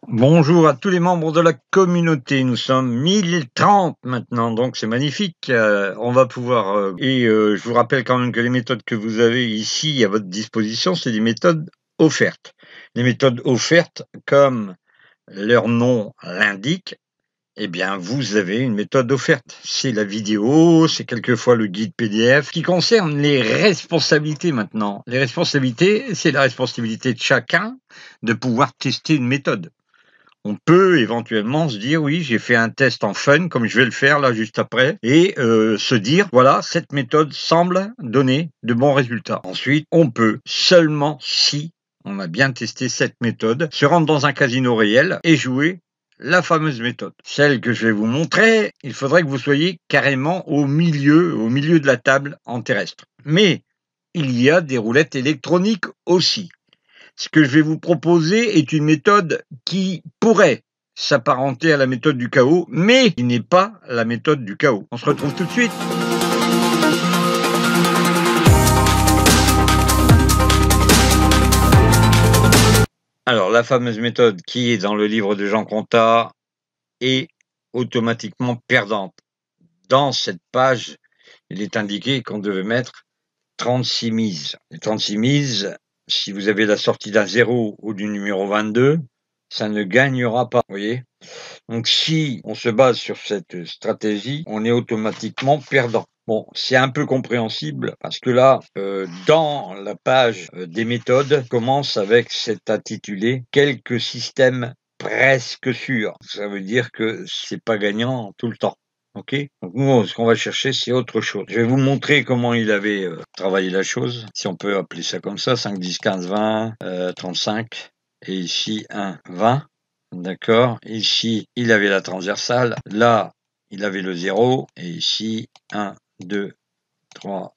Bonjour à tous les membres de la communauté. Nous sommes 1030 maintenant, donc c'est magnifique. On va pouvoir je vous rappelle quand même que les méthodes que vous avez ici à votre disposition, c'est des méthodes offertes. Les méthodes offertes, comme leur nom l'indique, eh bien, vous avez une méthode offerte. C'est la vidéo, c'est quelquefois le guide PDF qui concerne les responsabilités maintenant. Les responsabilités, c'est la responsabilité de chacun de pouvoir tester une méthode. On peut éventuellement se dire: «Oui, j'ai fait un test en fun», comme je vais le faire là juste après, et se dire: «Voilà, cette méthode semble donner de bons résultats». Ensuite, on peut, seulement si on a bien testé cette méthode, se rendre dans un casino réel et jouer la fameuse méthode. Celle que je vais vous montrer, il faudrait que vous soyez carrément au milieu de la table en terrestre. Mais il y a des roulettes électroniques aussi. Ce que je vais vous proposer est une méthode qui pourrait s'apparenter à la méthode du chaos, mais qui n'est pas la méthode du chaos. On se retrouve tout de suite. Alors, la fameuse méthode qui est dans le livre de Jean Contat est automatiquement perdante. Dans cette page, il est indiqué qu'on devait mettre 36 mises. Les 36 mises, si vous avez la sortie d'un 0 ou du numéro 22, ça ne gagnera pas, vous voyez? Donc si on se base sur cette stratégie, on est automatiquement perdant. Bon, c'est un peu compréhensible parce que là, dans la page, des méthodes, commence avec cet intitulé «Quelques systèmes presque sûrs». Ça veut dire que c'est pas gagnant tout le temps. OK? Donc nous, ce qu'on va chercher, c'est autre chose. Je vais vous montrer comment il avait, travaillé la chose, si on peut appeler ça comme ça, 5, 10, 15, 20, 35 et ici 1, 20. D'accord. Ici, il avait la transversale. Là, il avait le 0. Et ici, 1, 2, 3,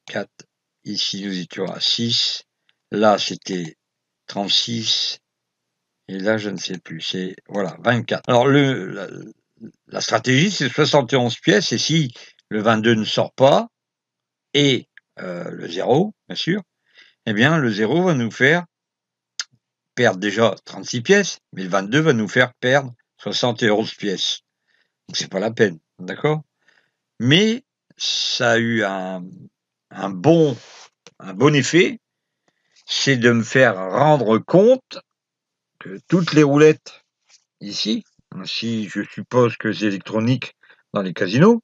4. Ici, nous étions à 6. Là, c'était 36. Et là, je ne sais plus. C'est, voilà, 24. Alors, la stratégie, c'est 71 pièces. Et si le 22 ne sort pas, et le 0, bien sûr, eh bien, le 0 va nous faire perdre déjà 36 pièces, mais le 22 va nous faire perdre 71 pièces. Donc c'est pas la peine, d'accord? Mais ça a eu un bon effet, c'est de me faire rendre compte que toutes les roulettes ici, si je suppose que c'est électronique dans les casinos,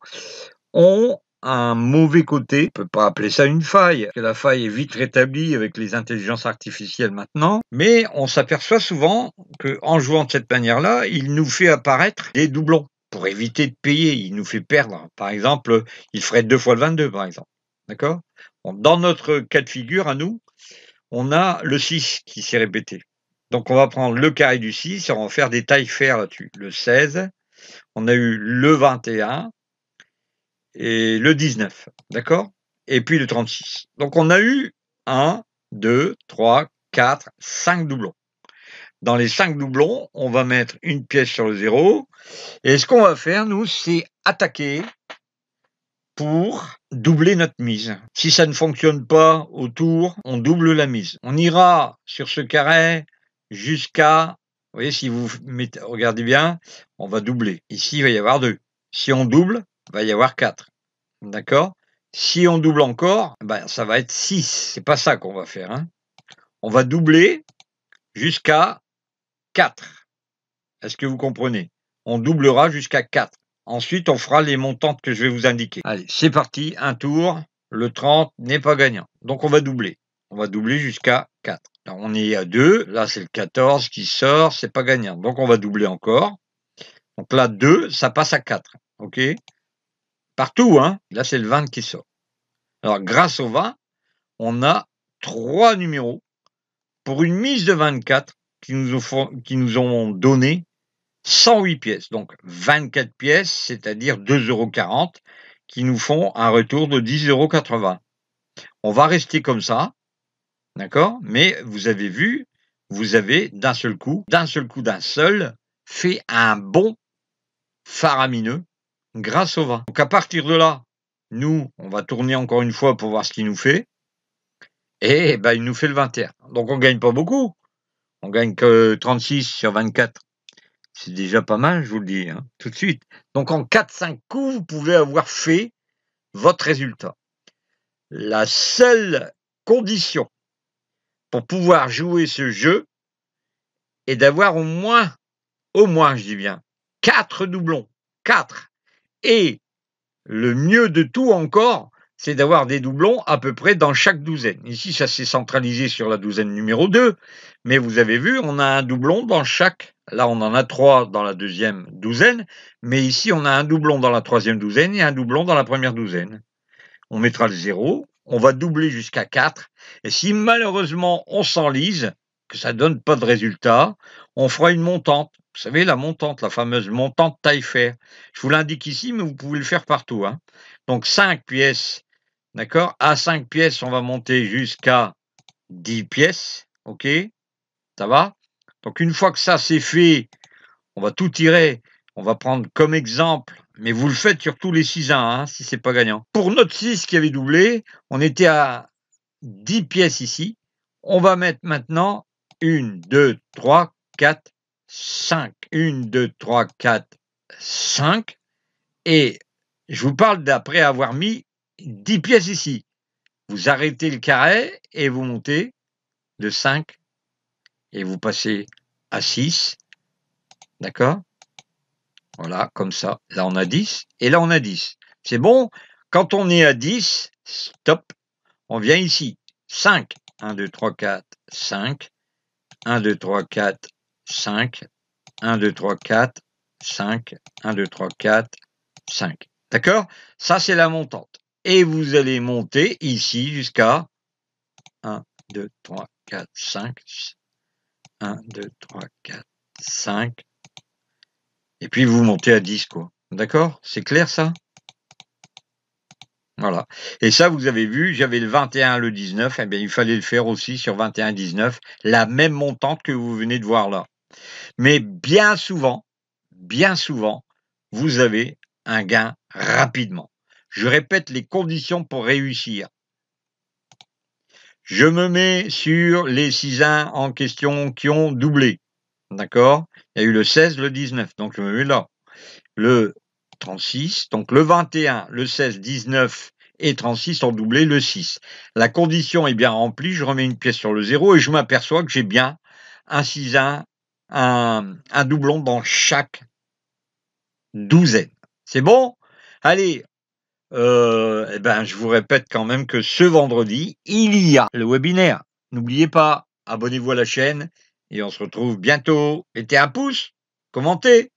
ont un mauvais côté. On peut pas appeler ça une faille, que la faille est vite rétablie avec les intelligences artificielles maintenant, mais on s'aperçoit souvent qu'en jouant de cette manière-là, il nous fait apparaître des doublons. Pour éviter de payer, il nous fait perdre. Par exemple, il ferait 2 fois le 22, par exemple. D'accord? Bon, dans notre cas de figure, à nous, on a le 6 qui s'est répété. Donc on va prendre le carré du 6 et on va faire des tailles fer là-dessus. Le 16, on a eu le 21 et le 19, d'accord? Et puis le 36. Donc on a eu 1, 2, 3, 4, 5 doublons. Dans les 5 doublons, on va mettre une pièce sur le 0. Et ce qu'on va faire, nous, c'est attaquer pour doubler notre mise. Si ça ne fonctionne pas au tour, on double la mise. On ira sur ce carré jusqu'à, vous voyez, si vous mettez, regardez bien, on va doubler. Ici, il va y avoir 2. Si on double, il va y avoir 4. D'accord? Si on double encore, ben, ça va être 6. C'est pas ça qu'on va faire, hein. On va doubler jusqu'à 4. Est-ce que vous comprenez? On doublera jusqu'à 4. Ensuite, on fera les montantes que je vais vous indiquer. Allez, c'est parti, un tour. Le 30 n'est pas gagnant. Donc, on va doubler. On va doubler jusqu'à 4. Alors, on est à 2. Là, c'est le 14 qui sort. C'est pas gagnant. Donc, on va doubler encore. Donc là, 2, ça passe à 4. OK? Partout, hein? Là, c'est le 20 qui sort. Alors, grâce au 20, on a 3 numéros pour une mise de 24 qui nous ont donné 108 pièces. Donc 24 pièces, c'est-à-dire 2,40 € qui nous font un retour de 10,80 €. On va rester comme ça, d'accord? Mais vous avez vu, vous avez d'un seul coup, fait un bond faramineux grâce au 20. Donc à partir de là, nous, on va tourner encore une fois pour voir ce qu'il nous fait. Et ben, il nous fait le 21. Donc on gagne pas beaucoup. On gagne que 36 sur 24. C'est déjà pas mal, je vous le dis, hein, tout de suite. Donc en 4-5 coups, vous pouvez avoir fait votre résultat. La seule condition pour pouvoir jouer ce jeu est d'avoir au moins, je dis bien, 4 doublons. 4. Et le mieux de tout encore, c'est d'avoir des doublons à peu près dans chaque douzaine. Ici, ça s'est centralisé sur la douzaine numéro 2, mais vous avez vu, on a un doublon dans chaque. Là, on en a 3 dans la deuxième douzaine, mais ici, on a un doublon dans la troisième douzaine et un doublon dans la première douzaine. On mettra le 0, on va doubler jusqu'à 4, et si malheureusement on s'enlise, que ça donne pas de résultat, on fera une montante. Vous savez, la montante, la fameuse montante taille-fer. Je vous l'indique ici, mais vous pouvez le faire partout, hein. Donc 5 pièces, d'accord? À 5 pièces, on va monter jusqu'à 10 pièces, ok? Ça va? Donc une fois que ça c'est fait, on va tout tirer. On va prendre comme exemple, mais vous le faites sur tous les 6-1, hein, si c'est pas gagnant. Pour notre 6 qui avait doublé, on était à 10 pièces ici. On va mettre maintenant 1, 2, 3, 4, 5. 1, 2, 3, 4, 5. Et je vous parle d'après avoir mis 10 pièces ici. Vous arrêtez le carré et vous montez de 5 et vous passez à 6. D'accord? Voilà, comme ça. Là, on a 10 et là, on a 10. C'est bon? Quand on est à 10, stop, on vient ici. 5. 1, 2, 3, 4, 5. 1, 2, 3, 4, 5. 1, 2, 3, 4, 5. 1, 2, 3, 4, 5. D'accord? Ça, c'est la montante. Et vous allez monter ici jusqu'à 1, 2, 3, 4, 5. 1, 2, 3, 4, 5. Et puis, vous montez à 10, quoi. D'accord? C'est clair, ça? Voilà. Et ça, vous avez vu, j'avais le 21, le 19. Eh bien, il fallait le faire aussi sur 21, 19. La même montante que vous venez de voir là. Mais bien souvent, vous avez un gain rapidement. Je répète les conditions pour réussir. Je me mets sur les 6-1 en question qui ont doublé. D'accord? Il y a eu le 16, le 19. Donc, je me mets là. Le 36, donc le 21, le 16, 19 et 36 ont doublé le 6. La condition est bien remplie, je remets une pièce sur le 0 et je m'aperçois que j'ai bien un 6-1, un doublon dans chaque douzaine. C'est bon? Allez, eh ben, je vous répète quand même que ce vendredi, il y a le webinaire. N'oubliez pas, abonnez-vous à la chaîne et on se retrouve bientôt. Mettez un pouce, commentez.